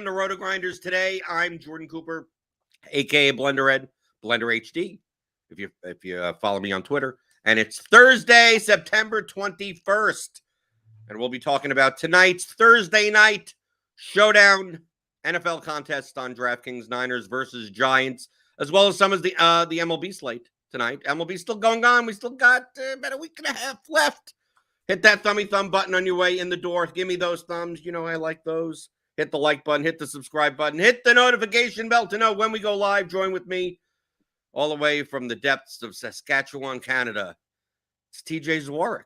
welcome to RotoGrinders Today. I'm Jordan Cooper, aka BlenderHD, BlenderHD. If you follow me on Twitter, and it's Thursday, September 21st, and we'll be talking about tonight's Thursday night showdown NFL contest on DraftKings. Niners versus Giants, as well as some of the MLB slate tonight. MLB's still going on. We still got about a week and a half left. Hit that thumb button on your way in the door. Give me those thumbs. You know I like those. Hit the like button. Hit the subscribe button. Hit the notification bell to know when we go live. Join with me all the way from the depths of Saskatchewan, Canada. It's TJ ZWARYCH.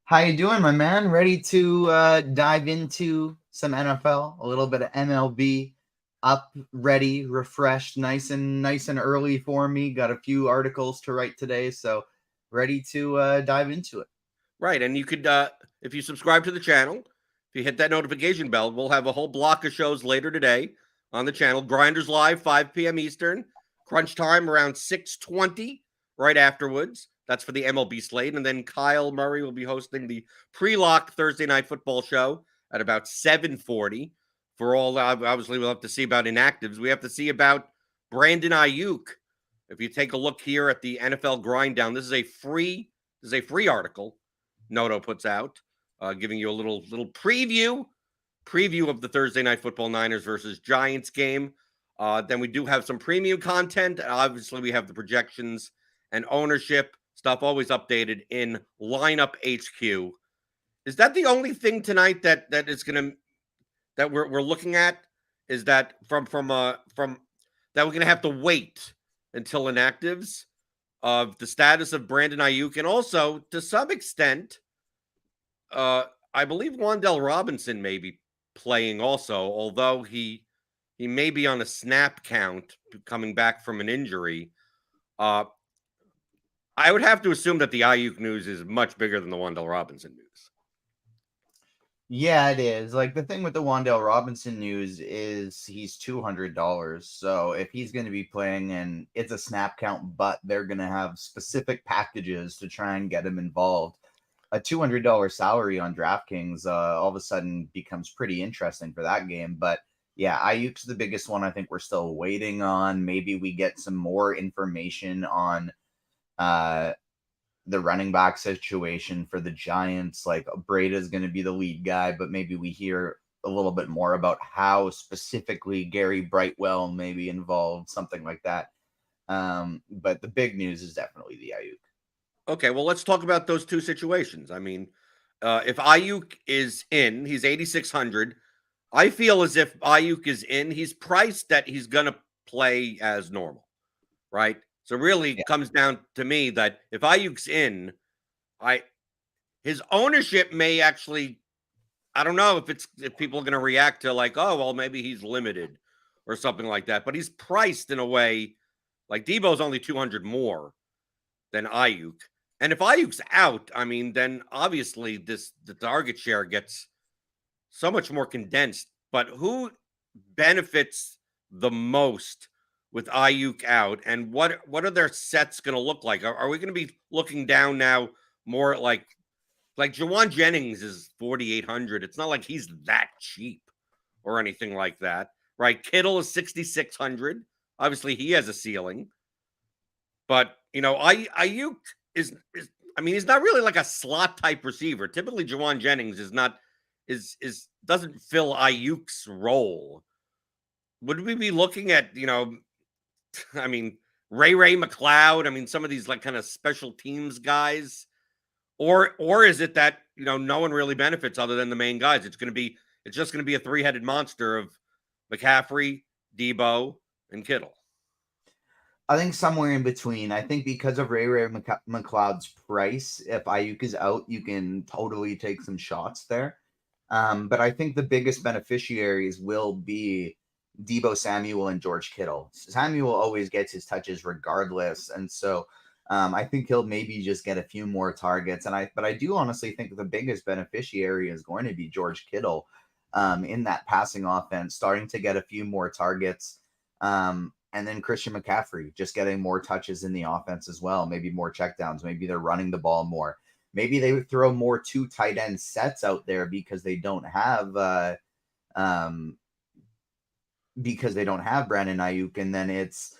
How you doing, my man? Ready to dive into some NFL, a little bit of MLB, up, ready, refreshed, nice and early for me. Got a few articles to write today, so ready to dive into it. Right, and you could, if you subscribe to the channel, if you hit that notification bell, we'll have a whole block of shows later today on the channel. Grinders Live, 5 p.m. Eastern. Crunch Time around 6:20 right afterwards. That's for the MLB slate. And then Kyle Murray will be hosting the pre-lock Thursday Night Football show at about 7:40. For all, obviously, we'll have to see about inactives. We have to see about Brandon Ayuk. If you take a look here at the NFL Grind Down, this is a free article Noto puts out, giving you a little preview of the Thursday Night Football Niners versus Giants game. Then we do have some premium content. Obviously, we have the projections and ownership stuff always updated in Lineup HQ. Is that the only thing tonight that we're looking at? Is that from that we're gonna have to wait until inactives of the status of Brandon Ayuk, and also to some extent, I believe Wan'Dale Robinson may be playing also, although he may be on a snap count coming back from an injury. I would have to assume that the Ayuk news is much bigger than the Wan'Dale Robinson news. Yeah, it is. Like, the thing with the Wan'Dale Robinson news is he's $200. So if he's going to be playing and it's a snap count, but they're going to have specific packages to try and get him involved, a $200 salary on DraftKings all of a sudden becomes pretty interesting for that game. But yeah, Ayuk's the biggest one I think we're still waiting on. Maybe we get some more information on the running back situation for the Giants. Like, Breda is going to be the lead guy, but maybe we hear a little bit more about how specifically Gary Brightwell may be involved, something like that. But the big news is definitely the Ayuk. Okay, well, let's talk about those two situations. I mean, if Ayuk is in, he's 8,600. I feel as if Ayuk is in, he's priced that he's going to play as normal, right? So really it comes down to me that if Ayuk's in, his ownership may actually, I don't know if people are going to react to like, oh, well, maybe he's limited or something like that. But he's priced in a way like Debo's only 200 more than Ayuk. And if Ayuk's out, I mean, then obviously the target share gets so much more condensed. But who benefits the most with Ayuk out, and what are their sets going to look like? Are we going to be looking down now more at like Jawan Jennings is 4,800? It's not like he's that cheap or anything like that, right? Kittle is 6,600. Obviously, he has a ceiling, but you know, Ayuk is I mean, he's not really like a slot type receiver. Typically, Jawan Jennings doesn't fill Ayuk's role. Would we be looking at, you know, I mean, Ray McLeod, I mean, some of these like kind of special teams guys, or is it that, you know, no one really benefits other than the main guys? It's just going to be a three-headed monster of McCaffrey, Debo, and Kittle. I think somewhere in between. I think because of Ray McLeod's price, if Ayuk is out, you can totally take some shots there. But I think the biggest beneficiaries will be Debo Samuel and George Kittle. Samuel always gets his touches regardless, and so I think he'll maybe just get a few more targets. But I do honestly think the biggest beneficiary is going to be George Kittle in that passing offense, starting to get a few more targets, and then Christian McCaffrey just getting more touches in the offense as well. Maybe more checkdowns. Maybe they're running the ball more. Maybe they would throw more 2 tight end sets out there because they don't have because they don't have Brandon Ayuk, and then it's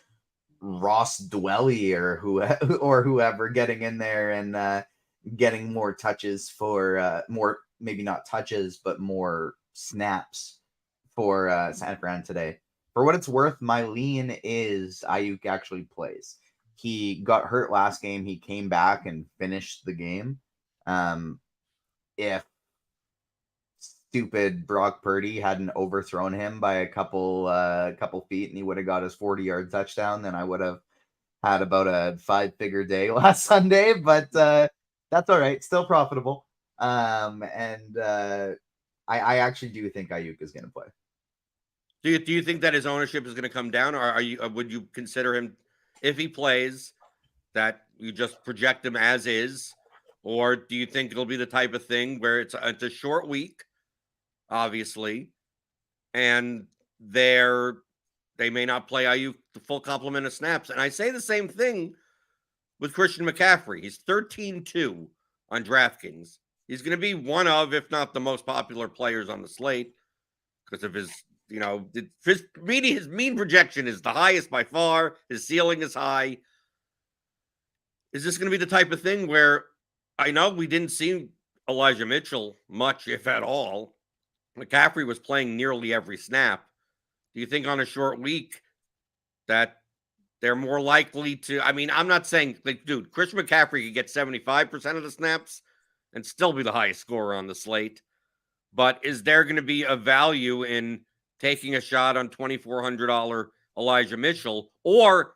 Ross Dwelly or whoever getting in there and getting more touches for more, maybe not touches, but more snaps for San Fran today. For what it's worth, my lean is Ayuk actually plays. He got hurt last game. He came back and finished the game. If stupid Brock Purdy hadn't overthrown him by a couple feet and he would have got his 40-yard touchdown, then I would have had about a 5-figure day last Sunday. But that's all right. Still profitable. I actually do think Ayuk is going to play. Do you think that his ownership is going to come down, or would you consider him, if he plays, that you just project him as is, or do you think it'll be the type of thing where it's a short week, obviously, and they may not play Ayuk the full complement of snaps? And I say the same thing with Christian McCaffrey. He's 13-2 on DraftKings. He's going to be one of, if not the most popular players on the slate because of his, his mean projection is the highest by far. His ceiling is high. Is this going to be the type of thing where, I know we didn't see Elijah Mitchell much, if at all. McCaffrey was playing nearly every snap. Do you think on a short week that they're more likely to? I mean, I'm not saying, dude, Christian McCaffrey could get 75% of the snaps and still be the highest scorer on the slate. But is there going to be a value in taking a shot on $2,400 Elijah Mitchell, or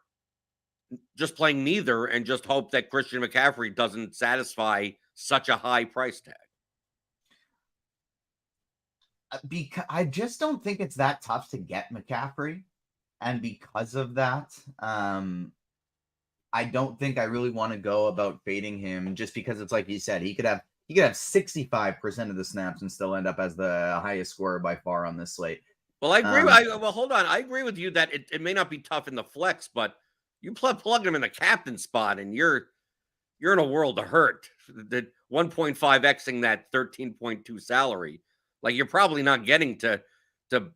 just playing neither and just hope that Christian McCaffrey doesn't satisfy such a high price tag? Because I just don't think it's that tough to get McCaffrey. And because of that, I don't think I really want to go about fading him, just because it's like you said, he could have 65% of the snaps and still end up as the highest scorer by far on this slate. Well, I agree. Well, hold on. I agree with you that it may not be tough in the flex, but you plug him in the captain spot and you're in a world of hurt. The 1.5xing that 13.2 salary. Like, you're probably not getting to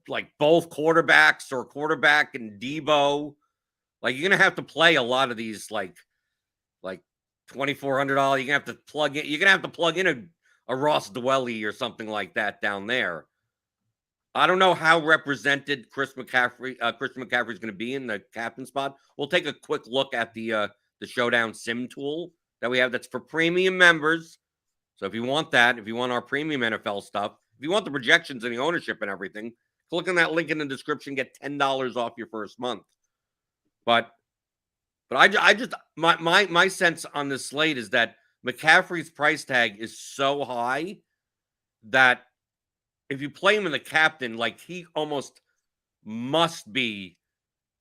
like both quarterbacks or quarterback and Debo. Like, you're gonna have to play a lot of these like $2,400. You're gonna have to plug in. You're gonna have to plug in a Ross Dwelly or something like that down there. I don't know how represented Christian McCaffrey is going to be in the captain spot. We'll take a quick look at the Showdown Sim tool that we have that's for premium members. So if you want that, if you want our premium NFL stuff, if you want the projections and the ownership and everything, click on that link in the description, get $10 off your first month. But I just my sense on this slate is that McCaffrey's price tag is so high that if you play him in the captain, like, he almost must be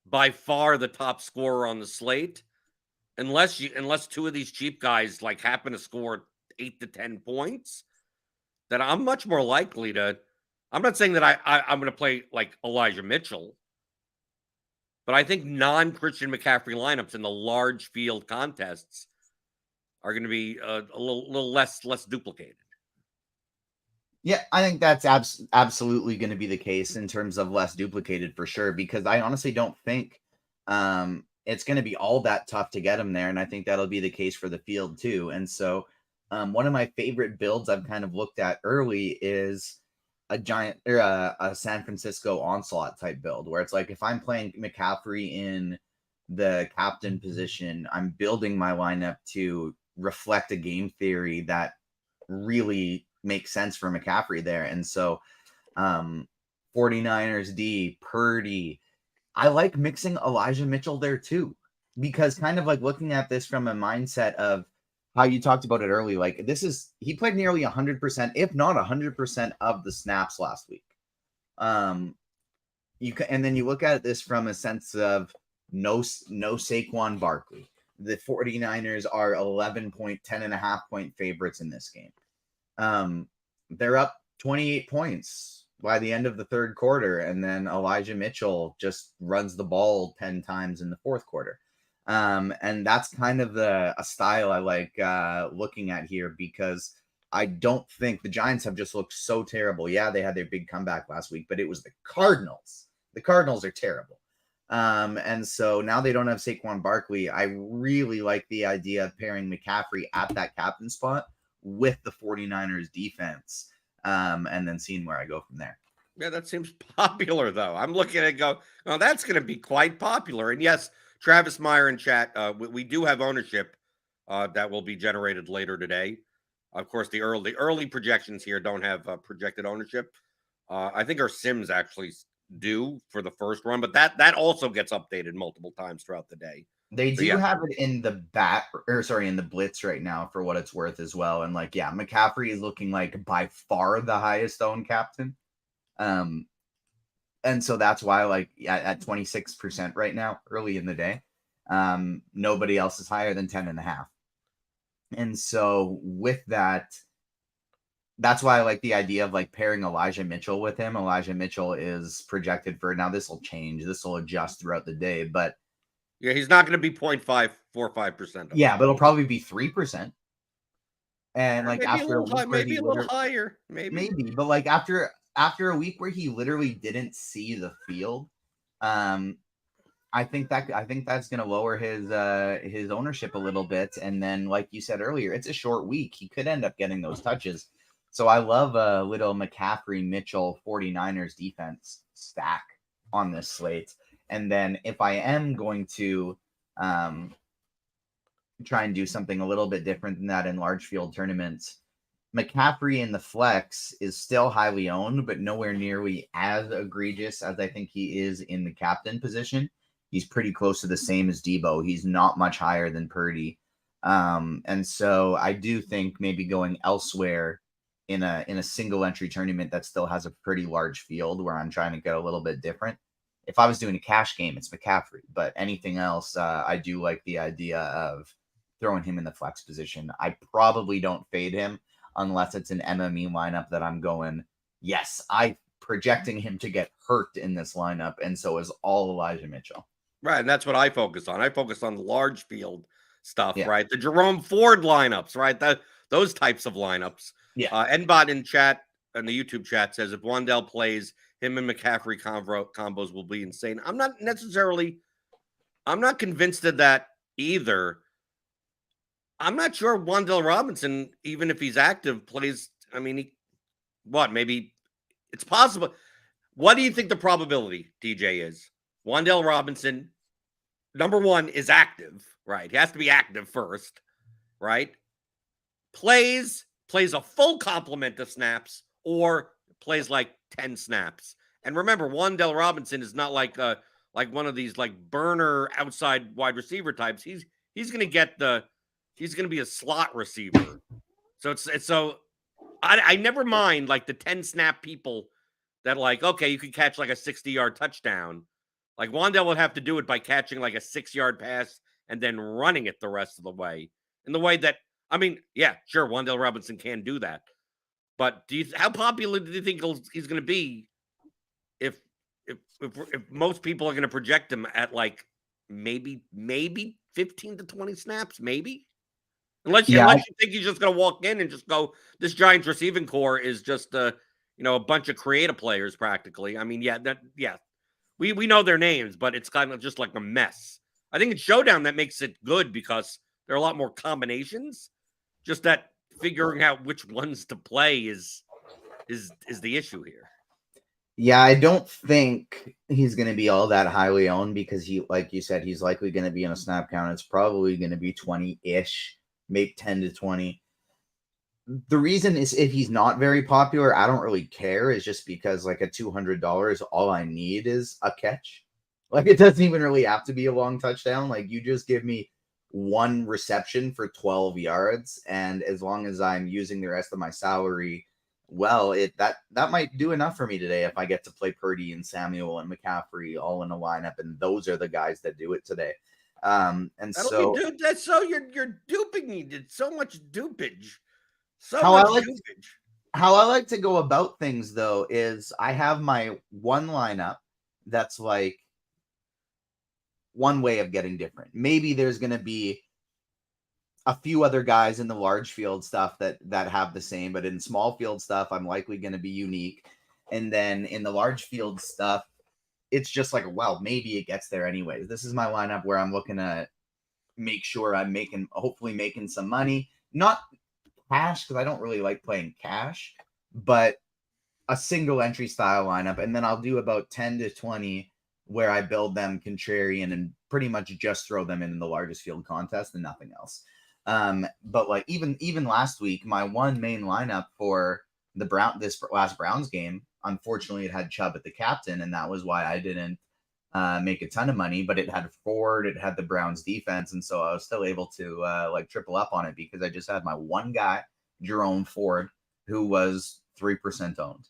by far the top scorer on the slate, unless two of these cheap guys like happen to score 8 to 10 points. That I'm much more likely to. I'm not saying that I'm going to play like Elijah Mitchell, but I think non-Christian McCaffrey lineups in the large field contests are going to be a little less duplicated. Yeah, I think that's absolutely going to be the case in terms of less duplicated for sure, because I honestly don't think it's going to be all that tough to get him there. And I think that'll be the case for the field too. And so one of my favorite builds I've kind of looked at early is a San Francisco onslaught type build, where it's like, if I'm playing McCaffrey in the captain position, I'm building my lineup to reflect a game theory that really makes sense for McCaffrey there. And so 49ers D, Purdy, I like mixing Elijah Mitchell there too, because kind of like looking at this from a mindset of how you talked about it early, like, he played nearly 100%, if not 100% of the snaps last week. And then you look at this from a sense of no Saquon Barkley. The 49ers are 10.5 point favorites in this game. They're up 28 points by the end of the third quarter, and then Elijah Mitchell just runs the ball 10 times in the fourth quarter. And that's kind of a style I like looking at here, because I don't think the Giants have just looked so terrible. Yeah, they had their big comeback last week, but it was the Cardinals. The Cardinals are terrible. And so now they don't have Saquon Barkley. I really like the idea of pairing McCaffrey at that captain spot with the 49ers defense, and then seeing where I go from there. Yeah, that seems popular, though. I'm looking at it go, oh, that's going to be quite popular. And yes, Travis Meyer in chat, we do have ownership that will be generated later today. Of course, the early projections here don't have projected ownership. I think our Sims actually do for the first run, but that also gets updated multiple times throughout the day. They do have it in the in the blitz right now for what it's worth as well. And like, yeah, McCaffrey is looking like by far the highest owned captain. And so that's why, like, at 26% right now, early in the day, nobody else is higher than 10.5. And so with that, that's why I like the idea of like pairing Elijah Mitchell with him. Elijah Mitchell is projected for, now this will change, this will adjust throughout the day, but yeah, he's not going to be 0.545%. Yeah, but it'll probably be 3%. And like maybe after a week where maybe a little higher, maybe, but like after a week where he literally didn't see the field, I think that's going to lower his ownership a little bit. And then, like you said earlier, it's a short week. He could end up getting those touches. So I love a little McCaffrey Mitchell 49ers defense stack on this slate. And then if I am going to try and do something a little bit different than that in large field tournaments, McCaffrey in the flex is still highly owned, but nowhere nearly as egregious as I think he is in the captain position. He's pretty close to the same as Debo. He's not much higher than Purdy. And so I do think maybe going elsewhere in a single entry tournament that still has a pretty large field where I'm trying to get a little bit different. If I was doing a cash game, it's McCaffrey, but anything else, I do like the idea of throwing him in the flex position. I probably don't fade him unless it's an MME lineup that I'm going, yes, I'm projecting him to get hurt in this lineup, and so is all Elijah Mitchell. Right, and that's what I focus on. I focus on large field stuff, Yeah. right? The Jerome Ford lineups, right? Those types of lineups. Yeah. Nbot in chat, in the YouTube chat, says if Wandell plays, him and McCaffrey combos will be insane. I'm not convinced of that either. I'm not sure Wandell Robinson, even if he's active, plays. I mean, maybe it's possible. What do you think the probability, DJ, is? Wandell Robinson, number one, is active, right? He has to be active first, right? Plays a full complement of snaps or plays like 10 snaps. And remember, Wandell Robinson is not like one of these like burner outside wide receiver types. He's going to get he's going to be a slot receiver. So I never mind like the 10 snap people that like, okay, you can catch like a 60-yard touchdown. Like Wandell would have to do it by catching like a 6-yard pass and then running it the rest of the way. In the way that, I mean, yeah, sure, Wandell Robinson can do that. But how popular do you think he's going to be if most people are going to project him at like maybe 15 to 20 snaps, maybe? Unless you think he's just going to walk in and just go, this Giants receiving core is just a bunch of creative players practically. I mean, we know their names, but it's kind of just like a mess. I think it's SHOWDOWN that makes it good because there are a lot more combinations. Just that figuring out which ones to play is the issue here. Yeah, I don't think he's going to be all that highly owned because he, like you said, he's likely going to be in a snap count. It's probably going to be 20-ish, maybe 10 to 20. The reason is if he's not very popular, I don't really care. Is just because like a $200, all I need is a catch. Like it doesn't even really have to be a long touchdown. Like you just give me one reception for 12 yards. And as long as I'm using the rest of my salary, well, that might do enough for me today if I get to play Purdy and Samuel and McCaffrey all in a lineup. And those are the guys that do it today. And so that's so you're duping me. Did so much dupage. How I like to go about things, though, is I have my one lineup that's like one way of getting different. Maybe there's going to be a few other guys in the large field stuff that have the same, but in small field stuff, I'm likely going to be unique. And then in the large field stuff, it's just like, well, maybe it gets there anyways. This is my lineup where I'm looking to make sure I'm hopefully making some money, not cash, because I don't really like playing cash, but a single entry style lineup. And then I'll do about 10 to 20 where I build them contrarian and pretty much just throw them in the largest field contest and nothing else. But like even last week, my one main lineup for this last Browns game, unfortunately, it had Chubb at the captain, and that was why I didn't make a ton of money. But it had Ford, it had the Browns defense, and so I was still able to like triple up on it because I just had my one guy, Jerome Ford, who was 3% owned.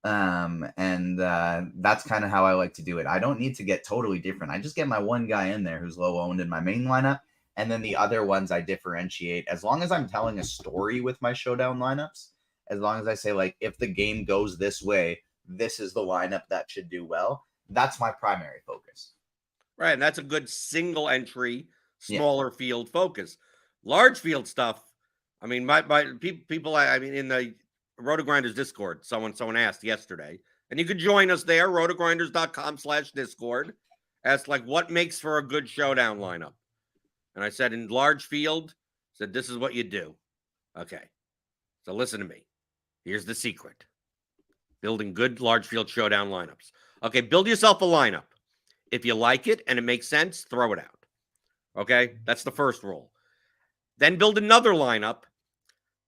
And that's kind of how I like to do it. I don't need to get totally different. I just get my one guy in there who's low owned in my main lineup, and then the other ones I differentiate. As long as I'm telling a story with my showdown lineups, as long as I say, like, if the game goes this way, this is the lineup that should do well. That's my primary focus. Right, and that's a good single entry, smaller field focus. Large field stuff, I mean, my people, I mean, in the RotoGrinders Discord, someone asked yesterday, and you can join us there, rotogrinders.com/Discord. Asked, like, what makes for a good showdown lineup? And I said, in large field, said, this is what you do. Okay, so listen to me. Here's the secret. Building good large field showdown lineups. Okay, build yourself a lineup. If you like it and it makes sense, throw it out. Okay, that's the first rule. Then build another lineup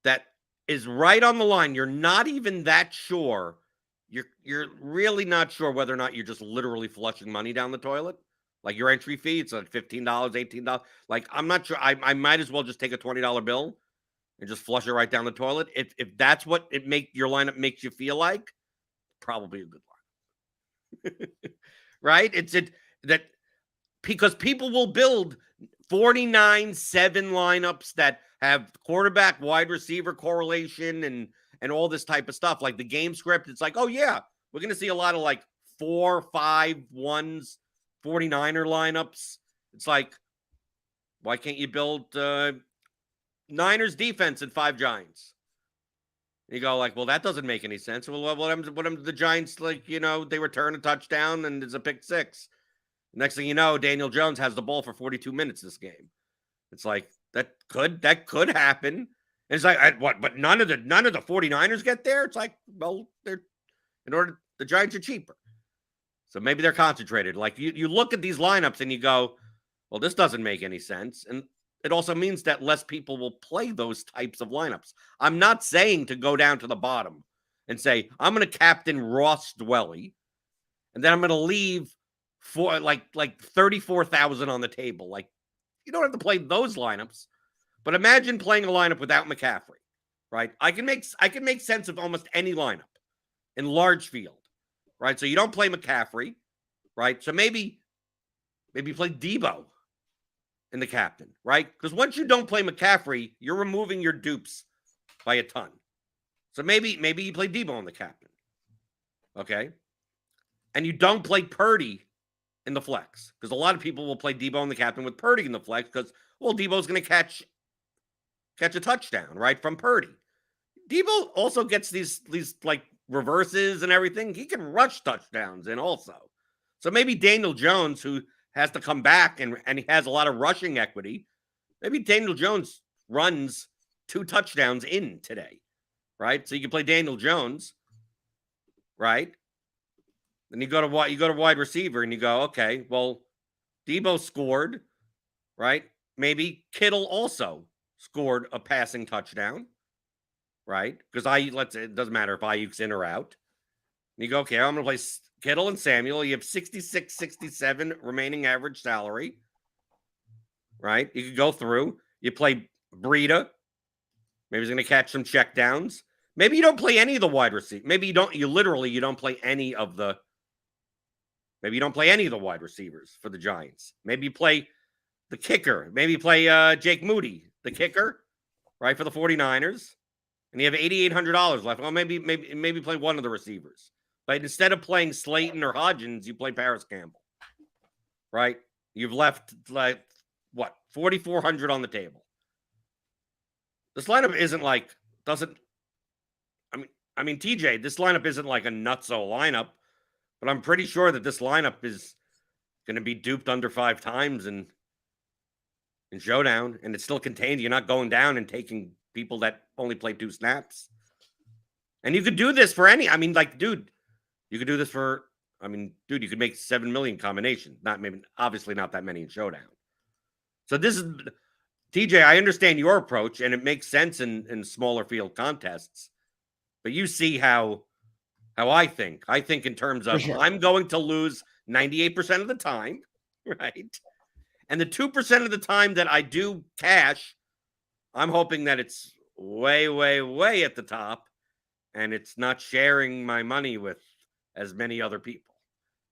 that is right on the line. You're not even that sure. You're really not sure whether or not you're just literally flushing money down the toilet. Like your entry fee, it's like $15, $18. Like, I'm not sure. I might as well just take a $20 bill and just flush it right down the toilet. If that's what your lineup makes you feel like, probably a good lineup. Right? Because people will build 49-7 lineups that have quarterback wide receiver correlation and all this type of stuff. Like the game script, it's like, oh yeah, we're gonna see a lot of like 4-5-1s 49er lineups. It's like, why can't you build Niners defense and 5 Giants? You go like, well, that doesn't make any sense. Well, what the Giants, like, you know, they return a touchdown and it's a pick 6. Next thing you know, Daniel Jones has the ball for 42 minutes this game. It's like, that could happen. And it's like, what? But none of the 49ers get there. It's like, well, the Giants are cheaper. So maybe they're concentrated. Like you look at these lineups and you go, well, this doesn't make any sense. And it also means that less people will play those types of lineups. I'm not saying to go down to the bottom and say, I'm going to captain Ross Dwelly, and then I'm going to leave for like 34,000 on the table. Like, you don't have to play those lineups. But imagine playing a lineup without McCaffrey, right? I can make sense of almost any lineup in large field, right? So you don't play McCaffrey, right? So maybe play Debo in the captain, right? Because once you don't play McCaffrey, you're removing your dupes by a ton. So maybe you play Debo in the captain, okay? And you don't play Purdy in the flex, because a lot of people will play Debo in the captain with Purdy in the flex because, well, Debo's going to catch a touchdown, right, from Purdy. Debo also gets these like reverses and everything. He can rush touchdowns in also. So maybe Daniel Jones, who has to come back and he has a lot of rushing equity, maybe Daniel Jones runs 2 touchdowns in today, right? So you can play Daniel Jones, right? Then you go to wide receiver and you go, okay, well, Debo scored, right? Maybe Kittle also scored a passing touchdown, right? Because it doesn't matter if Ayuk's in or out. And you go, okay, I'm going to play Kittle and Samuel. You have 66, 67 remaining average salary, right? You could go through. You play Breida. Maybe he's going to catch some checkdowns. Maybe you don't play any of the wide receivers. Maybe you don't play any of the wide receivers for the Giants. Maybe you play the kicker. Maybe you play Jake Moody, the kicker, right, for the 49ers. And you have $8,800 left. Well, maybe play one of the receivers. But instead of playing Slayton or Hodgins, you play Paris Campbell, right? You've left, like, what, $4,400 on the table. This lineup isn't like doesn't. I mean, TJ, this lineup isn't like a nutso lineup, but I'm pretty sure that this lineup is going to be duped under 5 times in Showdown, and it's still contained. You're not going down and taking people that only play 2 snaps. And you could do this for any. I mean, like, dude, you could do this for. I mean, dude, you could make 7 million combinations. Not maybe, obviously, not that many in Showdown. So this is TJ. I understand your approach, and it makes sense in smaller field contests. But you see how I think. I think in terms of I'm going to lose 98% of the time, right? And the 2% of the time that I do cash, I'm hoping that it's way, way, way at the top, and it's not sharing my money with as many other people.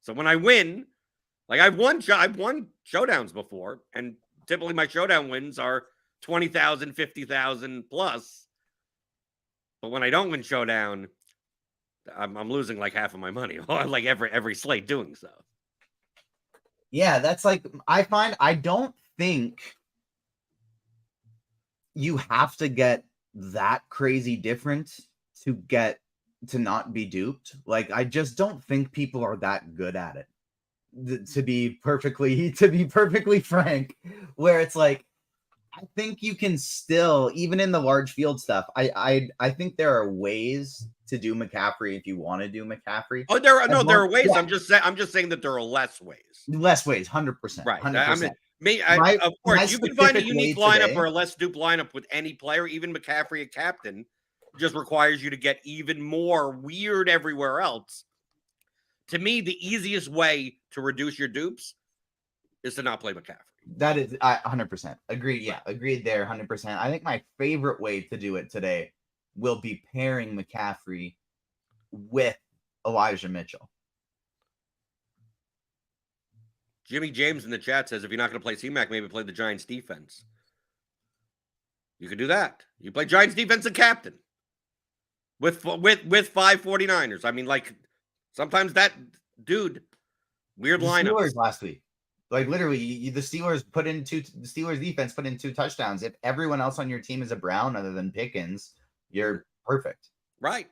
So when I win, like I've won showdowns before, and typically my showdown wins are 20,000, 50,000 plus. But when I don't win showdown, I'm losing like half of my money, like every slate doing so. Yeah, that's like I don't think you have to get that crazy different to not be duped. Like, I just don't think people are that good at it. To be perfectly frank, where it's like, I think you can still, even in the large field stuff, I think there are ways to do McCaffrey if you want to do McCaffrey. Oh, there are ways. Yeah. I'm just saying that there are less ways. Less ways, 100%. Right. 100%. Of course, you can find a unique lineup or a less dupe lineup with any player, even McCaffrey a captain. Just requires you to get even more weird everywhere else. To me, the easiest way to reduce your dupes is to not play McCaffrey. That is 100%. Agreed. Yeah, agreed there 100%. I think my favorite way to do it today will be pairing McCaffrey with Elijah Mitchell. Jimmy James in the chat says if you're not going to play C-Mac, maybe play the Giants defense. You could do that. You play Giants defense and captain with 5 49ers. I mean, like, sometimes that dude, weird lineup. Steelers last week. Like, literally, the Steelers defense put in 2 touchdowns. If everyone else on your team is a Brown other than Pickens, you're perfect. Right.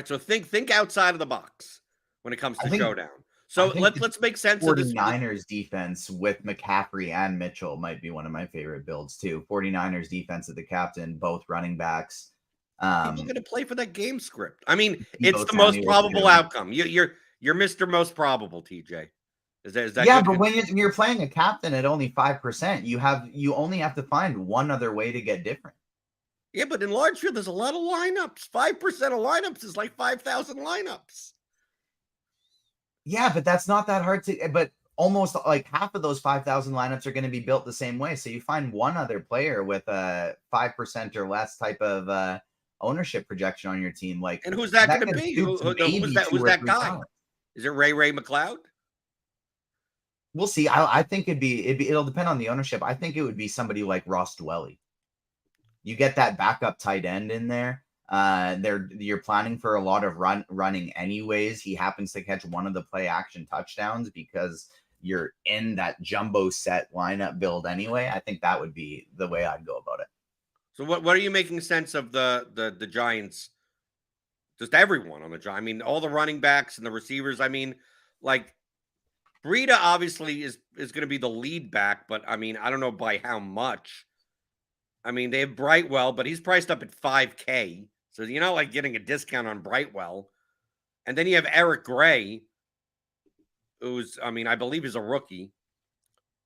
So think outside of the box when it comes to showdown. So let's make sense of this. 49ers defense with McCaffrey and Mitchell might be one of my favorite builds too. 49ers defense at the captain, both running backs. People going to play for that game script. I mean, it's the most probable outcome. You're Mr. Most Probable, TJ. Is that yeah, but when you're playing a captain at only 5%, you only have to find one other way to get different. Yeah, but in large field, there's a lot of lineups. 5% of lineups is like 5,000 lineups. Yeah, but that's not that hard to. But almost like half of those 5,000 lineups are going to be built the same way. So you find one other player with a 5% or less type of ownership projection on your team. Like, and who's that going to be? Who's that guy? Times. Is it Ray McLeod? We'll see. I think it'll depend on the ownership. I think it would be somebody like Ross Dwelly. You get that backup tight end in there. You're planning for a lot of running anyways. He happens to catch one of the play action touchdowns because you're in that jumbo set lineup build anyway. I think that would be the way I'd go about it. So what are you making sense of the Giants? Just everyone on the Giants. I mean, all the running backs and the receivers. I mean, like, Breida obviously is going to be the lead back, but I mean, I don't know by how much. I mean, they have Brightwell, but he's priced up at $5K. So you're not like getting a discount on Brightwell. And then you have Eric Gray, who's, I mean, I believe is a rookie.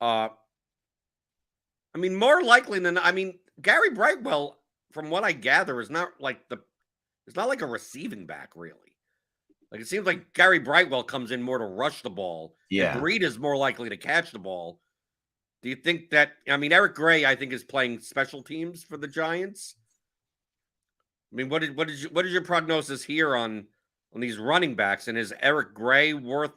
I mean, more likely than, I mean, Gary Brightwell, from what I gather, is not like a receiving back, really. Like, it seems like Gary Brightwell comes in more to rush the ball. Yeah. Breida is more likely to catch the ball. Do you think that, I mean, Eric Gray, I think, is playing special teams for the Giants? I mean, what is your prognosis here on these running backs? And is Eric Gray worth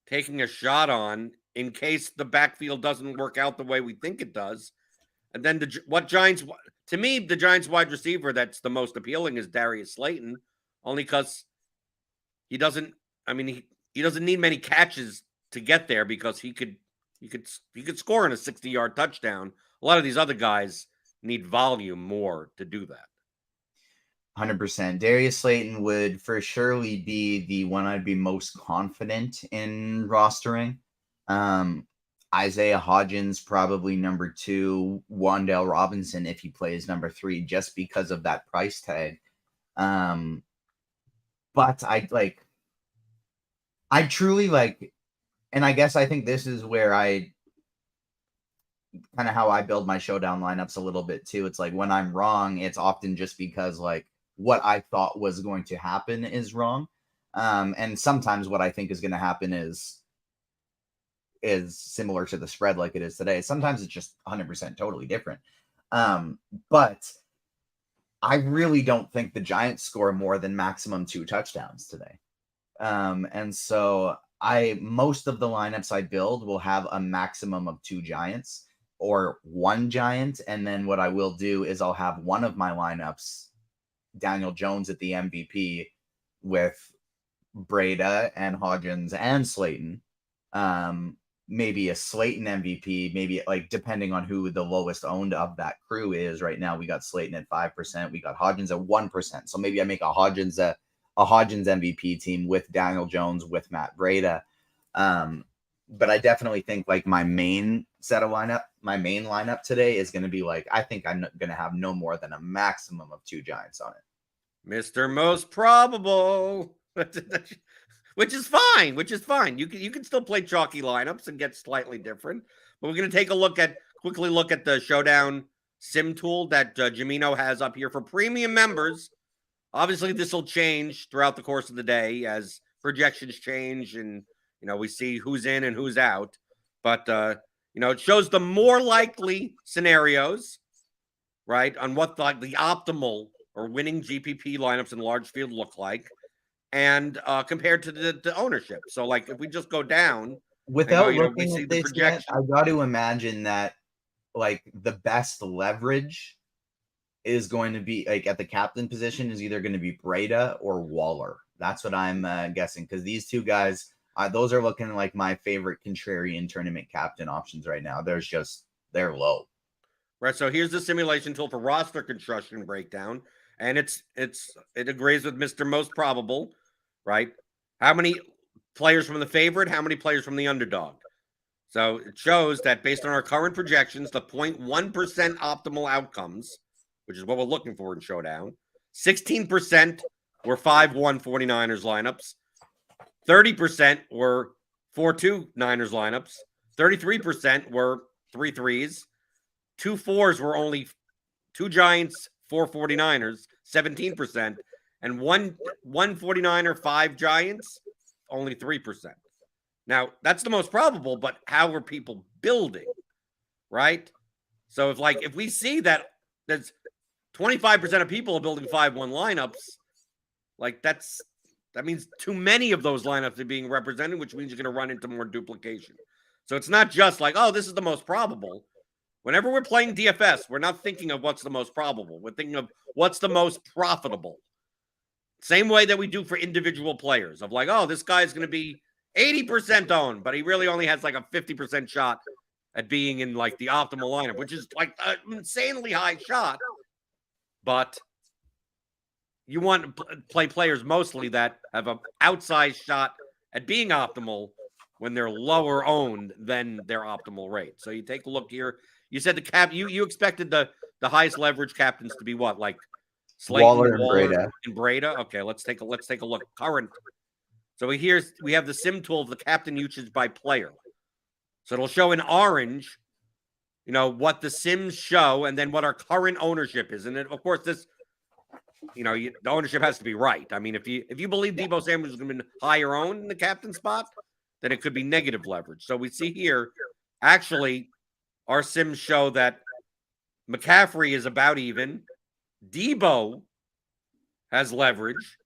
taking a shot on in case the backfield doesn't work out the way we think it does? And then to me, the Giants wide receiver that's the most appealing is Darius Slayton, only because he doesn't need many catches to get there because he could score in a 60-yard touchdown. A lot of these other guys, need volume more to do that. 100%. Darius Slayton would for surely be the one I'd be most confident in rostering. Isaiah Hodgins probably number 2. Wan'Dale Robinson if he plays number 3, just because of that price tag. But I truly like, and I guess I think this is where I kind of how I build my showdown lineups a little bit too. It's like when I'm wrong, it's often just because like what I thought was going to happen is wrong. And sometimes what I think is going to happen is similar to the spread like it is today. Sometimes it's just 100% totally different. But I really don't think the Giants score more than maximum 2 touchdowns today. And so most of the lineups I build will have a maximum of 2 Giants or 1 Giant. And then what I will do is I'll have one of my lineups, Daniel Jones at the MVP with Breda and Hodgins and Slayton. Maybe a Slayton MVP, maybe like depending on who the lowest owned of that crew is. Right now we got Slayton at 5%, we got Hodgins at 1%. So maybe I make a Hodgins MVP team with Daniel Jones with Matt Breda. But I definitely think like my main lineup today is going to be like, I think I'm going to have no more than a maximum of 2 Giants on it. Mr. Most Probable. Which is fine. You can still play chalky lineups and get slightly different. But we're going to quickly look at the Showdown sim tool that Jamino has up here for premium members. Obviously, this will change throughout the course of the day as projections change and, we see who's in and who's out. But, it shows the more likely scenarios, right, on what the optimal or winning GPP lineups in large field look like. And compared to the ownership. So, like, if we just go down without looking at this yet, I got to imagine that like the best leverage is going to be like at the captain position is either going to be Breda or Waller. That's what I'm guessing, because these 2 guys, those are looking like my favorite contrarian tournament captain options right now. They're low. Right. So here's the simulation tool for roster construction breakdown, and it agrees with Mr. Most Probable. Right? How many players from the favorite? How many players from the underdog? So it shows that based on our current projections, the 0.1% optimal outcomes, which is what we're looking for in Showdown, 16% were 5-1 49ers lineups, 30% were 4-2 Niners lineups, 33% were 3-3s, 2 4s were only 2 Giants, 4 49ers, 17%. And one 49er, 5 Giants, only 3%. Now, that's the most probable, but how are people building, right? So if we see that there's 25% of people are building 5-1 lineups, like that means too many of those lineups are being represented, which means you're going to run into more duplication. So it's not just like, oh, this is the most probable. Whenever we're playing DFS, we're not thinking of what's the most probable. We're thinking of what's the most profitable. Same way that we do for individual players of like, oh, this guy's going to be 80% owned, but he really only has like a 50% shot at being in like the optimal lineup, which is like an insanely high shot. But you want to play players mostly that have an outsized shot at being optimal when they're lower owned than their optimal rate. So you take a look here. You said you expected the highest leverage captains to be what? Like Slayton, Waller and Breda. Okay, let's take a look. Current. So we have the sim tool of the captain usage by player. So it'll show in orange, what the sims show, and then what our current ownership is. And then, of course, this, the ownership has to be right. I mean, if you believe Deebo Samuel is going to be higher owned in the captain spot, then it could be negative leverage. So we see here, actually, our sims show that McCaffrey is about even. Deebo has leverage.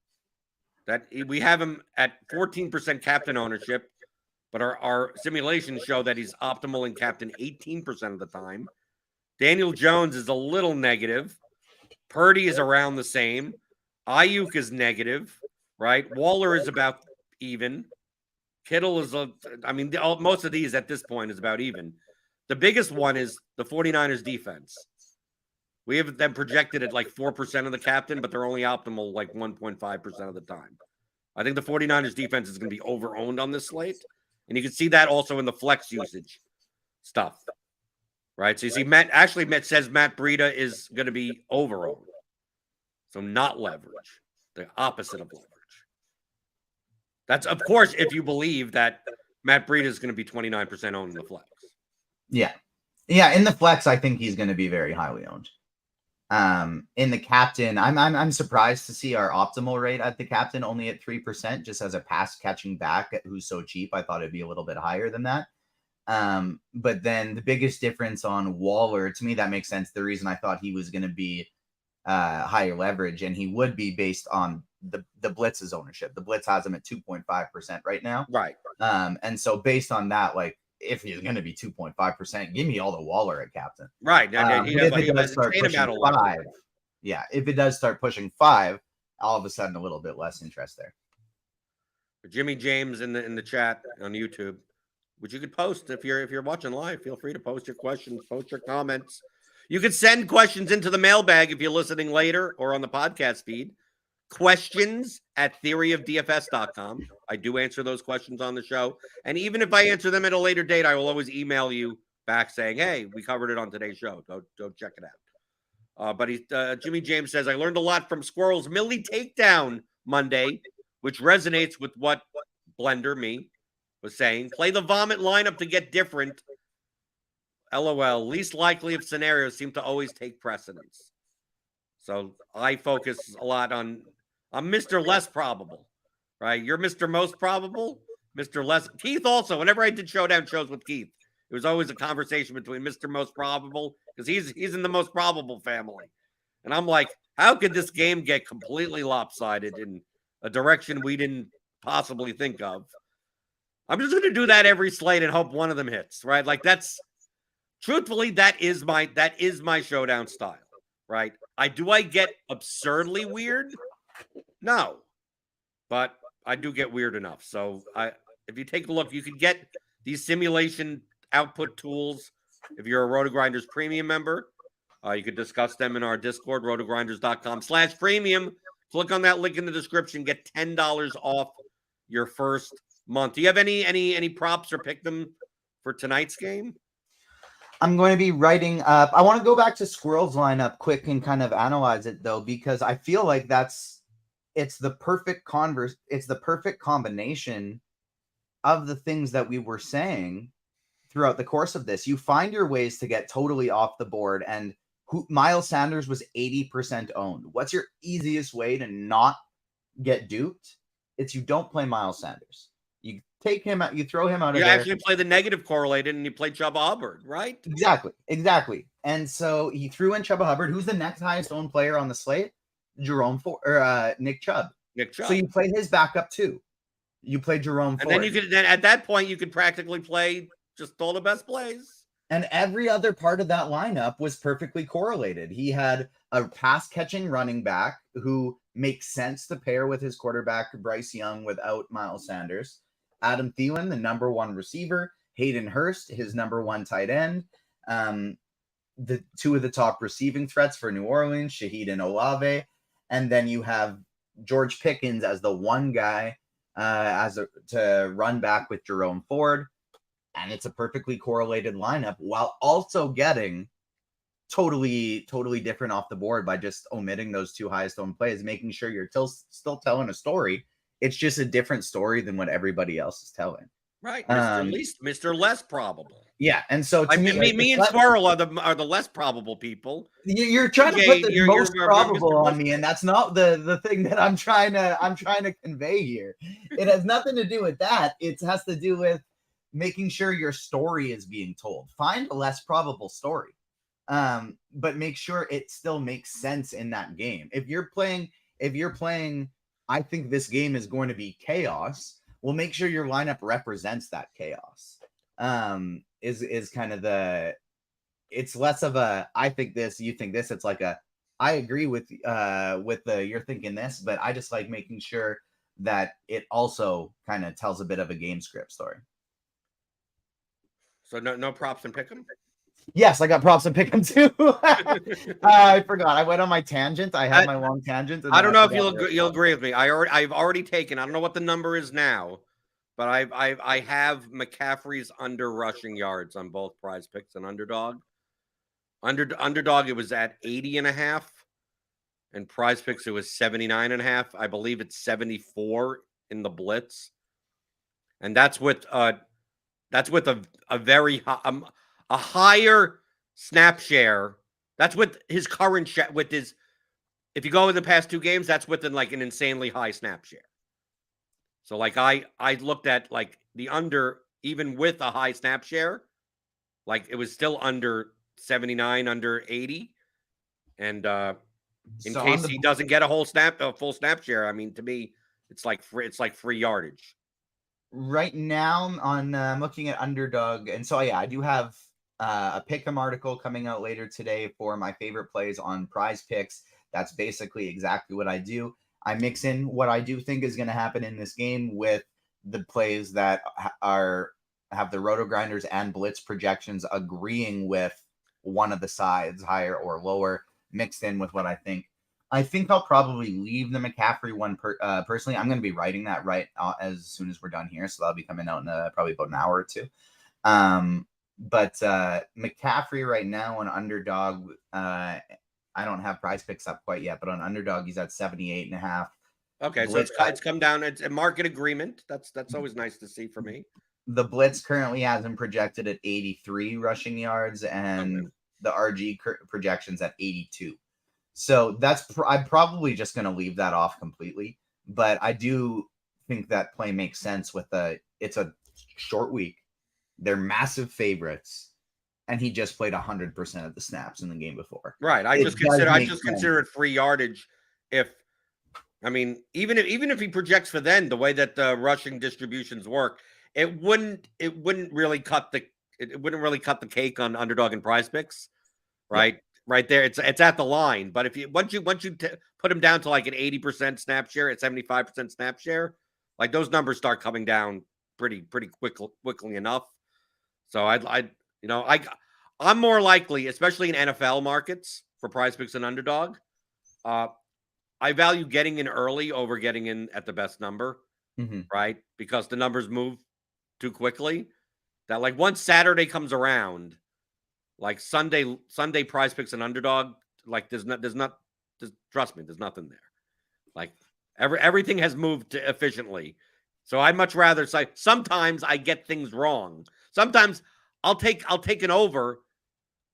That we have him at 14% captain ownership, but our simulations show that he's optimal in captain 18% of the time. Daniel Jones is a little negative. Purdy is around the same. Ayuk is negative, right? Waller is about even. Kittle is, most of these at this point is about even. The biggest one is the 49ers defense. We have them projected at like 4% of the captain, but they're only optimal like 1.5% of the time. I think the 49ers defense is going to be over-owned on this slate. And you can see that also in the flex usage stuff. Right? So you see Matt says Matt Breida is going to be over-owned. So not leverage. The opposite of leverage. That's, of course, if you believe that Matt Breida is going to be 29% owned in the flex. Yeah. Yeah, in the flex, I think he's going to be very highly owned. In the captain, I'm surprised to see our optimal rate at the captain only at 3%, just as a pass catching back who's so cheap. I thought it'd be a little bit higher than that. But then the biggest difference on Waller, to me, that makes sense. The reason I thought he was going to be higher leverage, and he would be based on the Blitz's ownership. The Blitz has him at 2.5% right now. Right. And so based on that, like, if he's going to be 2.5%, give me all the Waller at captain. Right. If it does start pushing 5, if it does start pushing 5, all of a sudden a little bit less interest there. Jimmy James in the chat on YouTube, which you could post if you're watching live. Feel free to post your questions, post your comments. You could send questions into the mailbag if you're listening later or on the podcast feed. Questions at theoryofdfs.com. I do answer those questions on the show. And even if I answer them at a later date, I will always email you back saying, hey, we covered it on today's show. Go check it out. But Jimmy James says, I learned a lot from Squirrel's Millie takedown Monday, which resonates with what Blender, me, was saying. Play the vomit lineup to get different. LOL. Least likely of scenarios seem to always take precedence. So I focus a lot on Mr. Less Probable, right? You're Mr. Most Probable, Mr. Less. Keith also, whenever I did Showdown shows with Keith, it was always a conversation between Mr. Most Probable, because he's in the Most Probable family. And I'm like, how could this game get completely lopsided in a direction we didn't possibly think of? I'm just going to do that every slate and hope one of them hits, right? Like truthfully, that is my Showdown style, right? I get absurdly weird? No. But I do get weird enough. So if you take a look, you can get these simulation output tools. If you're a RotoGrinders premium member, you could discuss them in our Discord, rotogrinders.com/premium. Click on that link in the description, get $10 off your first month. Do you have any props or pick them for tonight's game? I'm going to be writing up. I want to go back to Squirrel's lineup quick and kind of analyze it though, because I feel like it's the perfect combination of the things that we were saying throughout the course of this. You find your ways to get totally off the board, and Miles Sanders was 80% owned. What's your easiest way to not get duped? It's you don't play Miles Sanders. You take him out, you throw him out of there. You actually play the negative correlated and you play Chuba Hubbard, right? Exactly. And so he threw in Chuba Hubbard, who's the next highest owned player on the slate, Nick Chubb. So you play his backup too. You play Jerome Ford. And then at that point you could practically play just all the best plays. And every other part of that lineup was perfectly correlated. He had a pass catching running back who makes sense to pair with his quarterback, Bryce Young, without Miles Sanders. Adam Thielen, the number 1 receiver. Hayden Hurst, his number 1 tight end. The 2 of the top receiving threats for New Orleans, Shaheed and Olave. And then you have George Pickens as the one guy to run back with Jerome Ford. And it's a perfectly correlated lineup while also getting totally different off the board by just omitting those 2 highest owned plays, making sure you're still telling a story. It's just a different story than what everybody else is telling. Right. Mr. Less Probable. Yeah. And so to me and Squirrel are the less probable people. You're trying to put the most probable on me, and that's not the thing that I'm trying to convey here. It has nothing to do with that. It has to do with making sure your story is being told. Find a less probable story. But make sure it still makes sense in that game. If you're playing, I think this game is going to be chaos. Well, make sure your lineup represents that chaos. Is kind of it's less of a, I think this, you think this. It's like I agree with you're thinking this, but I just like making sure that it also kind of tells a bit of a game script story. So no props and pick 'em? Yes, I got props and pick 'em too. I forgot. I went on my tangent. I had my long tangent. And I then don't know if forgot you'll agree with me. I've already taken. I don't know what the number is now, but I have McCaffrey's under rushing yards on both Prize Picks and Underdog. Underdog, it was at 80.5, and Prize Picks it was 79.5. I believe it's 74 in the blitz, and that's with a very a higher snap share. That's with his current with his. If you go in the past 2 games, that's within like an insanely high snap share. So like I looked at like the under, even with a high snap share, like it was still under 79, under 80. And in So case he doesn't get a full snap share, I mean, to me, it's like free yardage. right now on I'm looking at Underdog, and so yeah, I do have a pick'em article coming out later today for my favorite plays on Prize Picks. That's basically exactly what I do. I mix in what I do think is going to happen in this game with the plays that have the RotoGrinders and Blitz projections agreeing with one of the sides, higher or lower, mixed in with what I think. I think I'll probably leave the McCaffrey one personally. I'm going to be writing that as soon as we're done here, so that'll be coming out in probably about an hour or two. But McCaffrey right now on Underdog, I don't have Prize Picks up quite yet, but on Underdog he's at 78.5. Okay, so it's come down. It's a market agreement. That's always nice to see for me. The Blitz currently has him projected at 83 rushing yards, and the RG projections at 82. So I'm probably just going to leave that off completely. But I do think that play makes sense it's a short week. They're massive favorites. And he just played 100% of the snaps in the game before. Right. I just consider it free yardage. Even if he projects for then the way that the rushing distributions work, it wouldn't really cut the cake on Underdog and Prize Picks, right? Yeah. Right there, it's at the line. But if once you put him down to like an 80% snap share, at 75% snap share, like those numbers start coming down pretty quickly enough. So I'm more likely, especially in NFL markets for Prize Picks and Underdog. I value getting in early over getting in at the best number, right? Because the numbers move too quickly. That like once Saturday comes around, like Sunday Prize Picks and Underdog, like trust me, there's nothing there. Like everything has moved efficiently. So I'd much rather say sometimes I get things wrong. Sometimes I'll take an over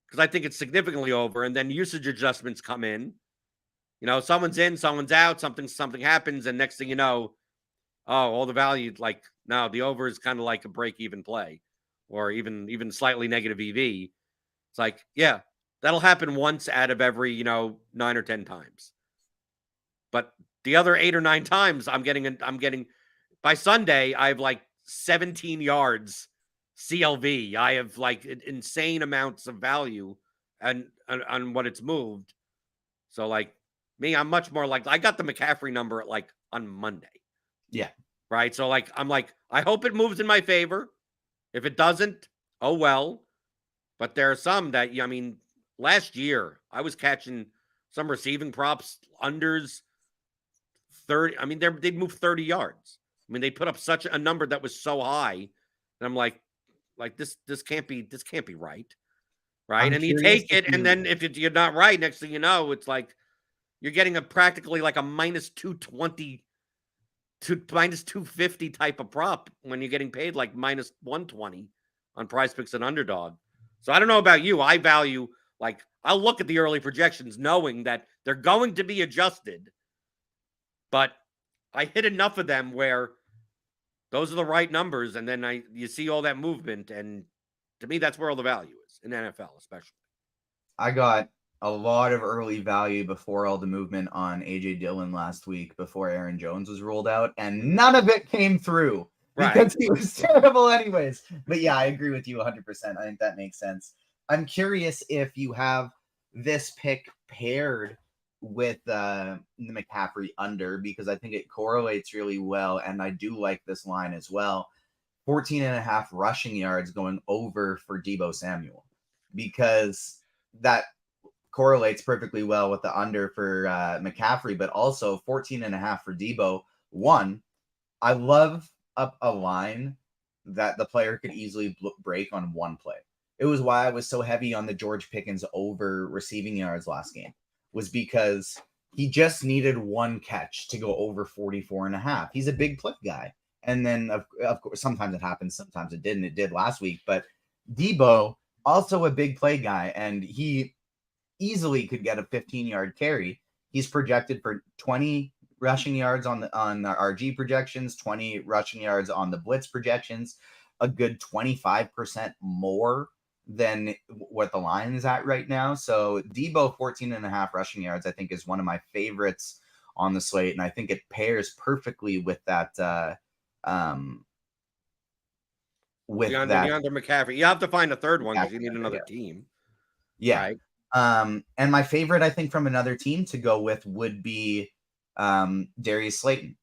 because I think it's significantly over, and then usage adjustments come in. Someone's in, someone's out, something happens, and next thing you know, all the value, like now the over is kind of like a break-even play, or even slightly negative EV. It's like, yeah, that'll happen once out of every 9 or 10 times. But the other 8 or 9 times, I'm getting by Sunday, I have like 17 yards CLV. I have like insane amounts of value and on what it's moved. So like me, I'm much more like I got the McCaffrey number at like on Monday. Yeah. Right. So like I'm like, I hope it moves in my favor. If it doesn't, oh well. But there are some that last year I was catching some receiving props unders 30. I mean, they'd move 30 yards. I mean, they put up such a number that was so high, and I'm like this can't be right, right? And you take it, and then if you're not right, next thing you know, it's like you're getting a practically like a minus 220 to minus 250 type of prop when you're getting paid like minus 120 on Prize Picks and Underdog. So I don't know about you. I value, like, I'll look at the early projections knowing that they're going to be adjusted, but I hit enough of them where those are the right numbers, and then you see all that movement, and to me, that's where all the value is in NFL, especially. I got a lot of early value before all the movement on A.J. Dillon last week before Aaron Jones was rolled out, and none of it came through because he was terrible anyways. But yeah, I agree with you 100%. I think that makes sense. I'm curious if you have this pick paired with the McCaffrey under, because I think it correlates really well, and I do like this line as well. 14.5 rushing yards going over for Deebo Samuel. because that correlates perfectly well with the under for McCaffrey, but also 14.5 for Debo. One, I love a line that the player could easily break on one play. It was why I was so heavy on the George Pickens over receiving yards last game, was because he just needed one catch to go over 44.5. He's a big play guy. And then, of course, sometimes it happens, sometimes it didn't. It did last week. But Debo, also a big play guy, and he easily could get a 15-yard carry. He's projected for 20 rushing yards on the RG projections, 20 rushing yards on the blitz projections, a good 25% more than what the line is at right now. So Debo 14.5 rushing yards, I think, is one of my favorites on the slate, and I think it pairs perfectly with that DeAndre McCaffrey. You have to find a third one because you need another team. Yeah. Right. And my favorite, I think, from another team to go with would be Darius Slayton.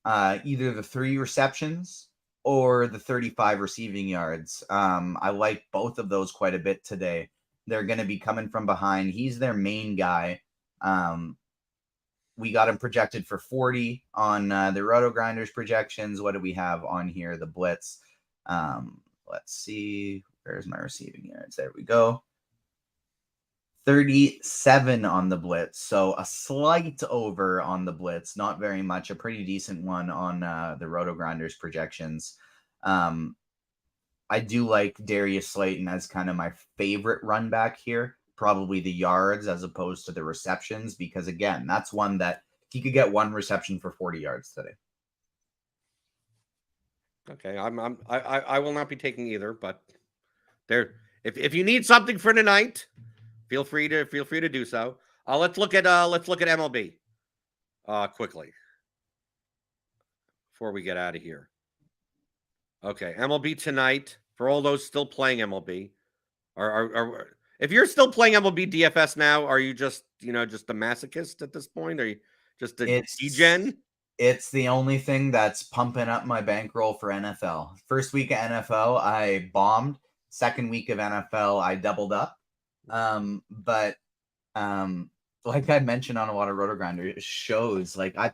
Either the 3 receptions or the 35 receiving yards. I like both of those quite a bit today. They're going to be coming from behind. He's their main guy. We got him projected for 40 on the RotoGrinders projections. What do we have on here? The blitz. Let's see. Where's my receiving yards? There we go. 37 on the blitz. So a slight over on the blitz. Not very much. A pretty decent one on the RotoGrinders projections. I do like Darius Slayton as kind of my favorite run back here. Probably the yards as opposed to the receptions, because again, that's one that he could get one reception for 40 yards today. Okay, I will not be taking either, but there. If you need something for tonight, feel free to do so. Let's look at MLB quickly before we get out of here. Okay, MLB tonight for all those still playing MLB. Are if you're still playing MLB DFS now, are you just just a masochist at this point? Are you just a degen? It's the only thing that's pumping up my bankroll for NFL. First week of NFL, I bombed. Second week of NFL, I doubled up. But like I mentioned on a lot of RotoGrinder shows, like I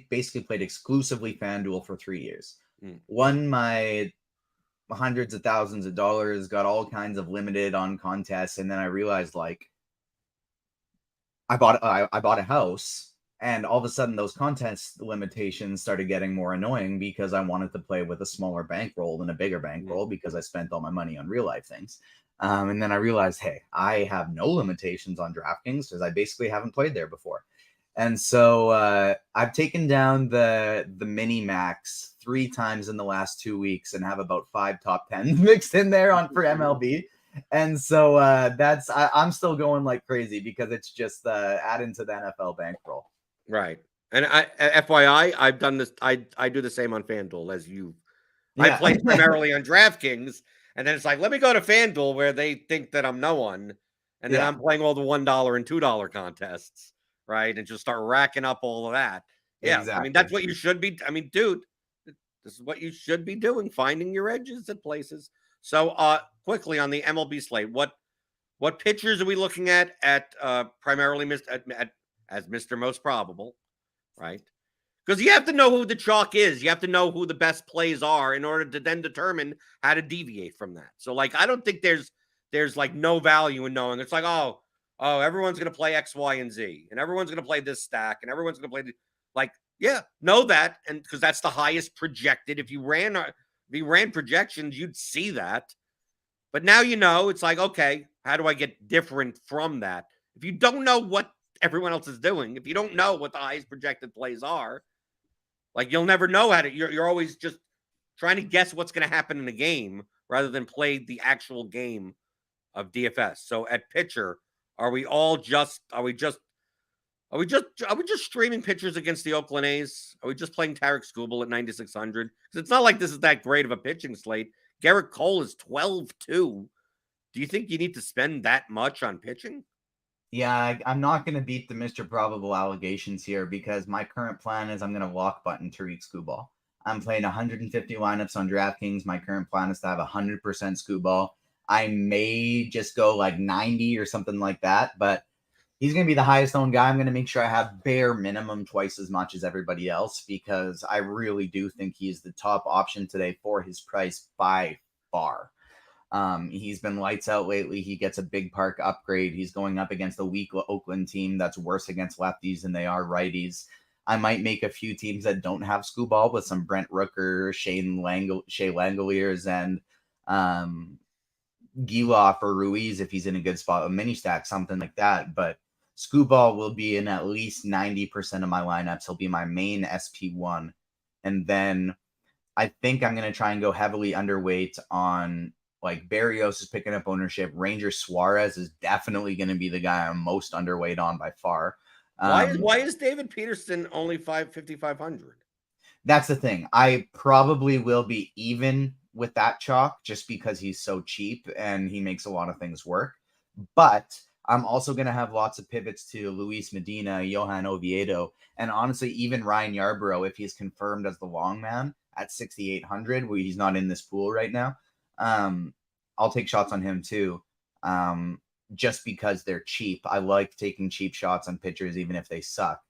basically played exclusively FanDuel for 3 years. Won my hundreds of thousands of dollars, got all kinds of limited on contests, and then I realized, like, I bought a house, and all of a sudden those contest limitations started getting more annoying because I wanted to play with a smaller bankroll than a bigger bankroll because I spent all my money on real life things. And then I realized, hey, I have no limitations on DraftKings because I basically haven't played there before. And so I've taken down the mini max 3 times in the last 2 weeks and have about 5 top 10 mixed in there for MLB. And so I'm still going like crazy because it's just adding to the NFL bankroll. Right. And FYI, I've done this. I do the same on FanDuel as you. Yeah. I play primarily on DraftKings, and then it's like, let me go to FanDuel where they think that I'm no one, and then I'm playing all the $1 and $2 contests, right? And just start racking up all of that. Yeah, exactly. I mean, that's what you should be. I mean, dude, this is what you should be doing, finding your edges at places. So quickly on the MLB slate, what pitchers are we looking at primarily as Mr. Most Probable, right? Because you have to know who the chalk is. You have to know who the best plays are in order to then determine how to deviate from that. So, like, I don't think there's like no value in knowing. It's like, oh, everyone's going to play X, Y, and Z, and everyone's going to play this stack, and everyone's going to play know that, and because that's the highest projected. If you ran projections, you'd see that. But now it's like, okay, how do I get different from that? If you don't know what everyone else is doing, if you don't know what the highest projected plays are, like, you'll never know how to. You're always just trying to guess what's going to happen in the game rather than play the actual game of DFS. So at pitcher, are we just streaming pitchers against the Oakland A's? Are we just playing Tarek Skubal at 9,600? Because it's not like this is that great of a pitching slate. Garrett Cole is 12-2. Do you think you need to spend that much on pitching? Yeah, I'm not going to beat the Mr. Probable allegations here because my current plan is I'm going to lock button Tariq Skubal. I'm playing 150 lineups on DraftKings. My current plan is to have 100% Skubal. I may just go like 90 or something like that, but he's going to be the highest owned guy. I'm going to make sure I have bare minimum twice as much as everybody else because I really do think he's the top option today for his price by far. He's been lights out lately. He gets a big park upgrade. He's going up against a weak Oakland team that's worse against lefties than they are righties. I might make a few teams that don't have Skubal with some Brent Rooker, Shea Langoliers, and Giloff or Ruiz if he's in a good spot, a mini stack, something like that. But Skubal will be in at least 90% of my lineups. He'll be my main SP1. And then I think I'm going to try and go heavily underweight on like Barrios is picking up ownership. Ranger Suarez is definitely going to be the guy I'm most underweight on by far. Why is David Peterson only 5,500? That's the thing. I probably will be even with that chalk just because he's so cheap and he makes a lot of things work. But I'm also going to have lots of pivots to Luis Medina, Johan Oviedo, and honestly, even Ryan Yarbrough, if he's confirmed as the long man at 6,800, where he's not in this pool right now. I'll take shots on him too. Just because they're cheap. I like taking cheap shots on pitchers, even if they suck.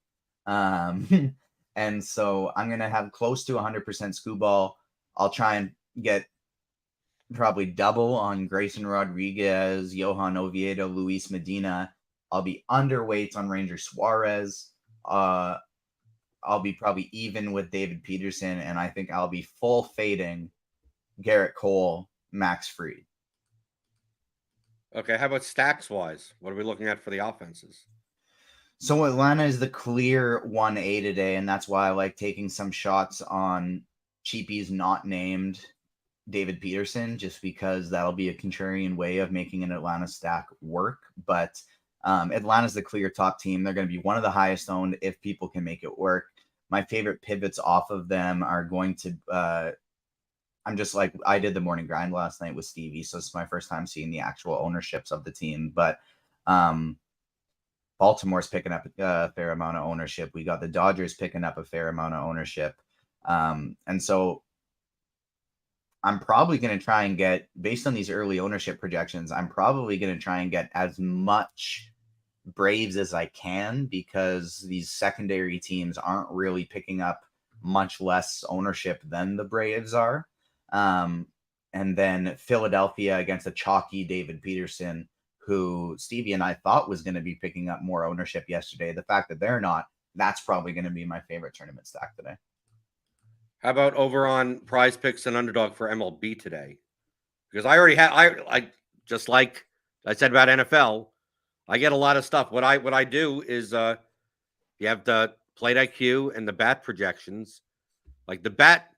And so I'm going to have close to 100% Skubal. I'll try and get probably double on Grayson Rodriguez, Johan Oviedo, Luis Medina. I'll be underweight on Ranger Suarez. I'll be probably even with David Peterson, and I think I'll be full fading Garrett Cole, Max Fried. Okay, how about stacks wise? What are we looking at for the offenses? So Atlanta is the clear 1A today, and that's why I like taking some shots on cheapies not named David Peterson, just because that'll be a contrarian way of making an Atlanta stack work. But Atlanta's the clear top team. They're going to be one of the highest owned if people can make it work. My favorite pivots off of them are going to I'm just like, I did the morning grind last night with Stevie, so it's my first time seeing the actual ownerships of the team. But Baltimore's picking up a fair amount of ownership. We got the Dodgers picking up a fair amount of ownership. And so I'm probably going to try and get, based on these early ownership projections, I'm probably going to try and get as much Braves as I can because these secondary teams aren't really picking up much less ownership than the Braves are. And then Philadelphia against a chalky David Peterson, who Stevie and I thought was going to be picking up more ownership yesterday. The fact that they're not, that's probably going to be my favorite tournament stack today. How about over on Prize Picks and Underdog for MLB today? Because I already have, I just like I said about NFL, I get a lot of stuff. What I do is you have the plate IQ and the bat projections. Like the bat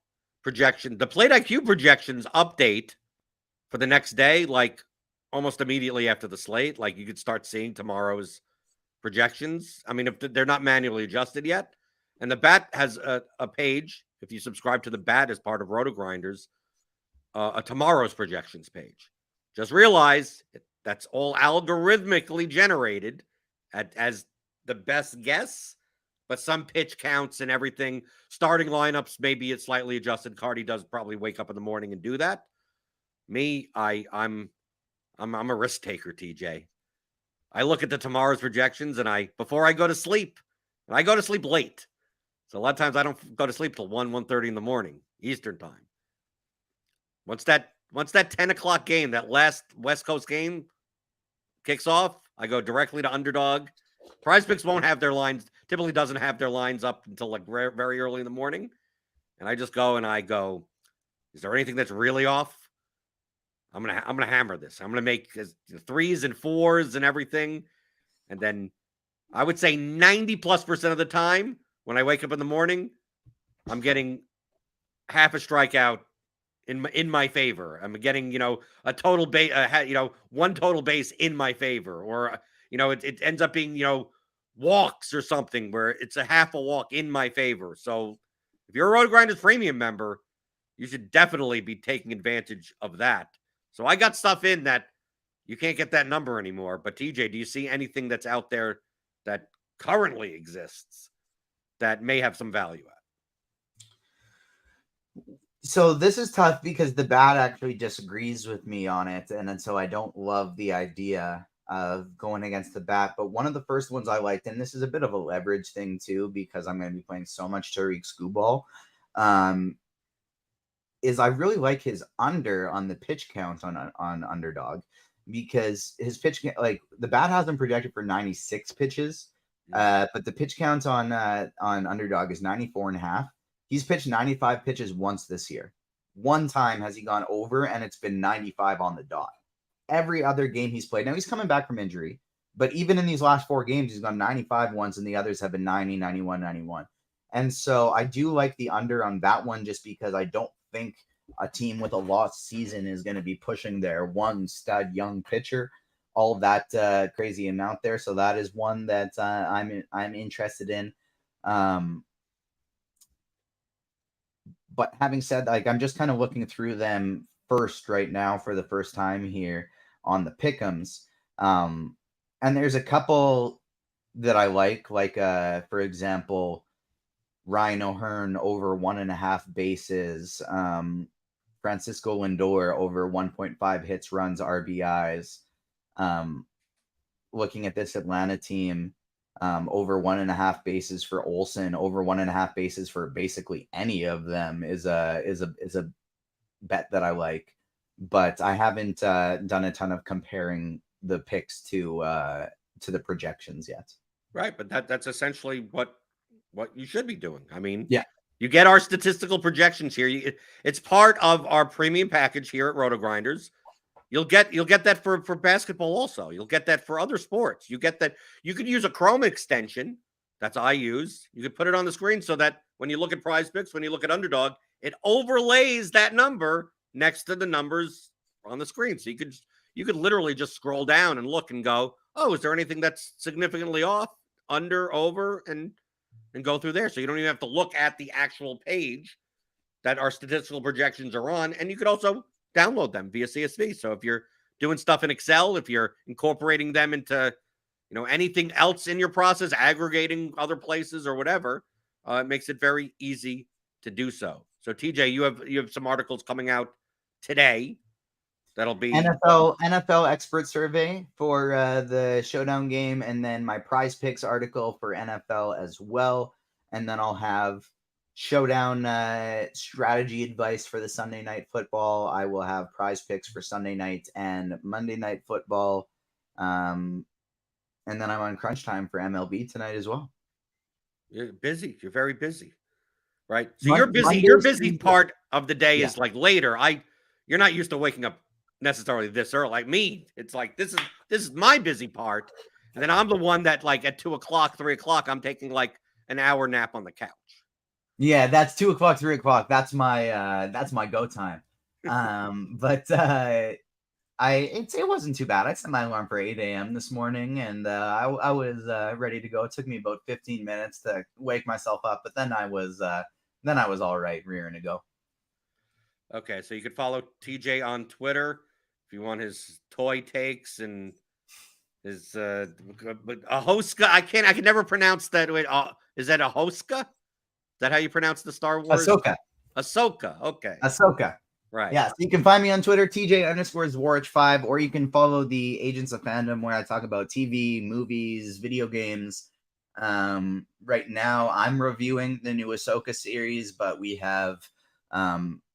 projection, the plate IQ projections update for the next day, like almost immediately after the slate. Like you could start seeing tomorrow's projections. I mean, if they're not manually adjusted yet. And the bat has a page, if you subscribe to the bat as part of RotoGrinders, a tomorrow's projections page. Just realize that's all algorithmically generated as the best guess, but some pitch counts and everything. Starting lineups, maybe it's slightly adjusted. Cardi does probably wake up in the morning and do that. Me, I'm a risk taker, TJ. I look at the tomorrow's projections and before I go to sleep, and I go to sleep late. So a lot of times I don't go to sleep till 1:30 in the morning, Eastern time. Once that 10 o'clock game, that last West Coast game kicks off, I go directly to Underdog. Prize Picks won't have their lines, typically doesn't have their lines up until like very early in the morning. And I just go, is there anything that's really off? I'm gonna hammer this. I'm gonna make threes and fours and everything. And then I would say 90+% of the time when I wake up in the morning, I'm getting half a strikeout in my favor. I'm getting, a total base, one total base in my favor, or, it ends up being, walks or something where it's a half a walk in my favor. So if you're a RotoGrinders premium member, you should definitely be taking advantage of that. So I got stuff in that you can't get that number anymore. But TJ, do you see anything that's out there that currently exists that may have some value at? So this is tough because the bat actually disagrees with me on it, and so I don't love the idea of going against the bat. But one of the first ones I liked, and this is a bit of a leverage thing too, because I'm going to be playing so much Tariq Skubal, is I really like his under on the pitch count on Underdog, because his pitch like the bat has him projected for 96 pitches, but the pitch count on Underdog is 94.5. He's pitched 95 pitches once this year. One time has he gone over, and it's been 95 on the dot. Every other game he's played, now he's coming back from injury, but even in these last 4 games, he's gone 95 once, and the others have been 90, 91, 91. And so I do like the under on that one, just because I don't think a team with a lost season is going to be pushing their one stud young pitcher all of that crazy amount there. So that is one that I'm interested in. But having said, like, I'm just kind of looking through them first right now for the first time here on the pick'ems. And there's a couple that I like, for example, Ryan O'Hearn over 1.5 bases, Francisco Lindor over 1.5 hits, runs, RBIs. Looking at this Atlanta team, over 1.5 bases for Olsen, over 1.5 bases for basically any of them is a bet that I like, but I haven't done a ton of comparing the picks to the projections yet. Right, but that's essentially what you should be doing. I mean, yeah, you get our statistical projections here. It's part of our premium package here at RotoGrinders. You'll get that for basketball also. You'll get that for other sports. You get that. You could use a Chrome extension. That's I use. You could put it on the screen so that when you look at Prize Picks, when you look at Underdog, it overlays that number next to the numbers on the screen. So you could literally just scroll down and look and go, oh, is there anything that's significantly off, under, over, and go through there. So you don't even have to look at the actual page that our statistical projections are on. And you could also download them via CSV. So if you're doing stuff in Excel, if you're incorporating them into, anything else in your process, aggregating other places or whatever, it makes it very easy to do so. So TJ, you have some articles coming out today. That'll be NFL expert survey for the Showdown game, and then my Prize Picks article for NFL as well. And then I'll have Showdown strategy advice for the Sunday night football. I will have Prize Picks for Sunday night and Monday night football. And then I'm on crunch time for MLB tonight as well. You're busy. You're very busy, right? So you're busy. Your busy part of the day is like later. You're not used to waking up necessarily this early. Like me, it's like this is my busy part, and then I'm the one that, like, at 2:00, 3:00, I'm taking like an hour nap on the couch. Yeah, that's 2:00, 3:00. That's my go time. But it wasn't too bad. I set my alarm for 8 a.m. this morning, and I was ready to go. It took me about 15 minutes to wake myself up, but then I was all right, rearing to go. Okay, so you could follow TJ on Twitter if you want his toy takes and his Ahoska. I can never pronounce that. Wait, is that Ahoska? Is that how you pronounce the Star Wars? Ahsoka. Okay. Ahsoka. Right. Yeah. So you can find me on Twitter, TJ_ZWARYCH5, or you can follow the Agents of Fandom, where I talk about TV, movies, video games. Right now I'm reviewing the new Ahsoka series, but we have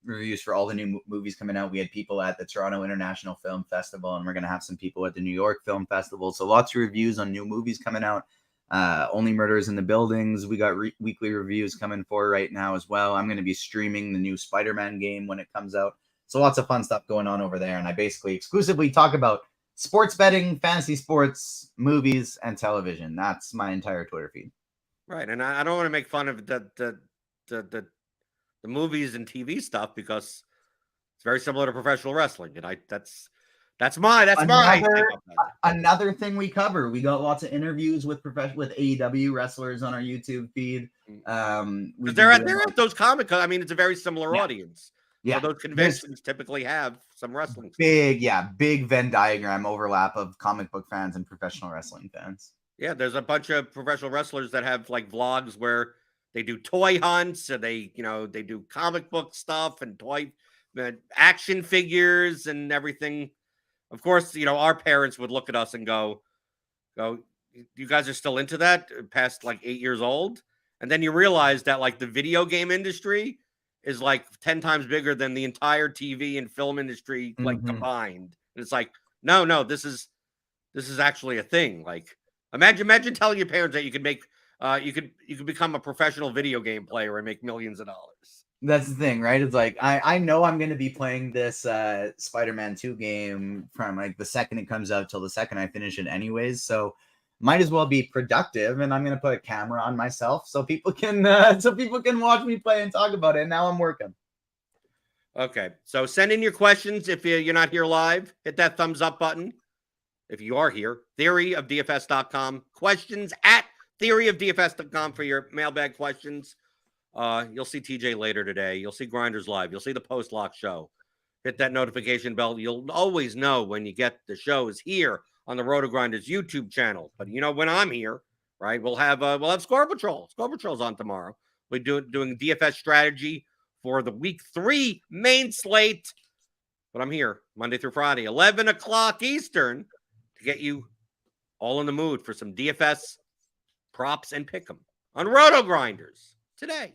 reviews for all the new movies coming out. We had people at the Toronto International Film Festival, and we're going to have some people at the New York Film Festival. So lots of reviews on new movies coming out. Only Murders in the Buildings. We got weekly reviews coming for right now as well. I'm going to be streaming the new Spider-Man game when it comes out. So lots of fun stuff going on over there. And I basically exclusively talk about sports betting, fantasy sports, movies, and television. That's my entire Twitter feed. Right. And I don't want to make fun of the movies and TV stuff, because it's very similar to professional wrestling, and that's another thing we cover. We got lots of interviews with AEW wrestlers on our YouTube feed. They're at those comic. I mean, it's a very similar audience. Yeah, so those conventions typically have some wrestling. Big Venn diagram overlap of comic book fans and professional wrestling fans. Yeah, there's a bunch of professional wrestlers that have like vlogs where They do toy hunts, and they do comic book stuff and toy action figures and everything. Of course, our parents would look at us and go, you guys are still into that past like 8 years old? And then you realize that like the video game industry is like 10 times bigger than the entire TV and film industry like combined. And it's like, no, this is actually a thing. Like imagine telling your parents that you could make you could become a professional video game player and make millions of dollars. That's the thing, right? It's like I know I'm going to be playing this Spider-Man 2 game from like the second it comes out till the second I finish it anyways, so might as well be productive, and I'm going to put a camera on myself so people can watch me play and talk about it. And now I'm working. Okay, so send in your questions. If you're not here live, hit that thumbs up button. If you are here, theoryofdfs.com, questions at theoryofdfs.com for your mailbag questions. You'll see TJ later today. You'll see Grinders Live. You'll see the post-lock show. Hit that notification bell. You'll always know when you get the shows here on the RotoGrinders YouTube channel. But when I'm here, right, we'll have Score Patrol. Score Patrol's on tomorrow. We're doing DFS strategy for the week 3 main slate. But I'm here Monday through Friday, 11 o'clock Eastern, to get you all in the mood for some DFS props and pick 'em on RotoGrinders Today.